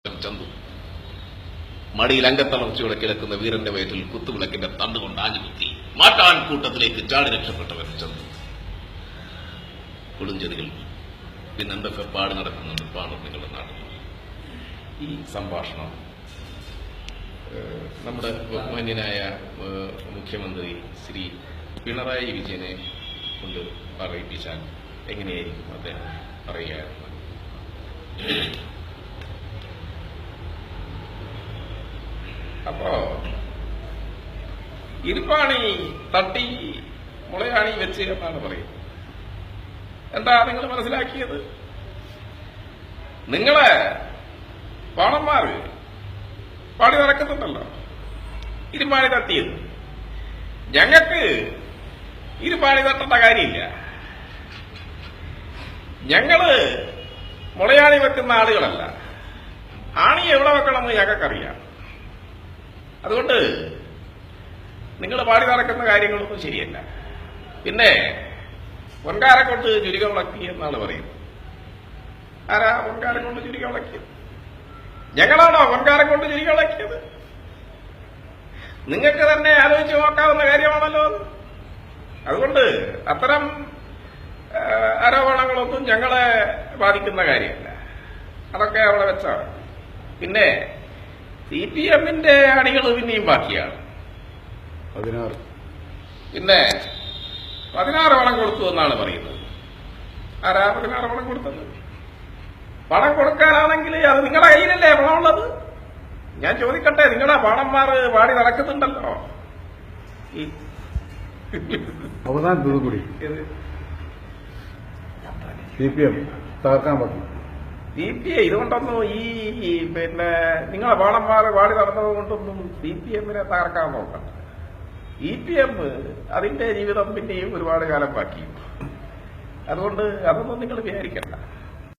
ചന്തു മടിയിൽ അംഗത്തളർച്ചയോടെ കിടക്കുന്ന വീരന്റെ വയറ്റിൽ കുത്തുവിളക്കിന്റെ തണ്ടുകൊണ്ട് ആഞ്ഞുകുത്തി മാറ്റാൻ കൂട്ടത്തിലേക്ക് ചാടി രക്ഷപ്പെട്ടവൻ ചന്തു. കൊടുഞ്ചെറികൾ പിന്നെന്തൊക്കെ പാട് നടക്കുന്നുണ്ട് പാടും നിങ്ങളുടെ നാട്ടിൽ. ഈ സംഭാഷണം നമ്മുടെ ബഹുമാന്യനായ മുഖ്യമന്ത്രി ശ്രീ പിണറായി വിജയനെ കൊണ്ട് പറയിപ്പിച്ചാൽ എങ്ങനെയായിരിക്കും അദ്ദേഹം പറയുകയായിരുന്നു? അപ്പോ ഇരുപ്പാണി തട്ടി മുളയാണി വെച്ച് എന്നാണ് പറയുന്നത്. എന്താ നിങ്ങൾ മനസ്സിലാക്കിയത്? നിങ്ങളെ പാണന്മാര് പാടി നടക്കുന്നുണ്ടല്ലോ ഇരുപ്പാണി തട്ടിയത്. ഞങ്ങൾക്ക് ഇരുപ്പാണി തട്ടേണ്ട കാര്യമില്ല. ഞങ്ങള് മുളയാണി വെക്കുന്ന ആളുകളല്ല. ആണി എവിടെ വെക്കണമെന്ന് ഞങ്ങൾക്കറിയാം. അതുകൊണ്ട് നിങ്ങൾ പാടി നടക്കുന്ന കാര്യങ്ങളൊന്നും ശരിയല്ല. പിന്നെ പൊൻകാരെ കൊണ്ട് ചുരിക വിളക്കി എന്നാണ് പറയുന്നത്. ആരാ പൊൻകാരം കൊണ്ട് ചുരിക വിളക്കിയത്? ഞങ്ങളാണോ പൊൻകാരം കൊണ്ട് ചുരിക വിളക്കിയത്? നിങ്ങൾക്ക് തന്നെ ആലോചിച്ച് നോക്കാവുന്ന കാര്യമാണല്ലോ. അതുകൊണ്ട് അത്തരം ആരോപണങ്ങളൊന്നും ഞങ്ങളെ ബാധിക്കുന്ന കാര്യമല്ല. അതൊക്കെ അവിടെ വെച്ചാണ്. പിന്നെ CPM-ന്റെ അണികൾ പിന്നെയും ബാക്കിയാണ്. 16 പിന്നെ 16 പണം കൊടുത്തു എന്നാണ് പറയുന്നത്. ആരാ 16 പണം കൊടുത്തത്? പണം കൊടുക്കാനാണെങ്കിൽ അത് നിങ്ങളുടെ കയ്യിലല്ലേ പണമുള്ളത്? ഞാൻ ചോദിക്കട്ടെ, നിങ്ങളുടെ പാണന്മാർ പാടി നടക്കുന്നുണ്ടല്ലോ. അവസാനത്തത് കൂടി CPM തകർക്കാൻ പറ്റും. CPI ഇതുകൊണ്ടൊന്നും പിന്നെ നിങ്ങളെ പാണന്മാർ പാടി നടന്നത് കൊണ്ടൊന്നും CPM-നെ തകർക്കാൻ നോക്കണ്ട. CPM അതിന്റെ ജീവിതം പിന്നെയും ഒരുപാട് കാലം ബാക്കി. അതുകൊണ്ട് അതൊന്നും നിങ്ങൾ വിചാരിക്കണ്ട.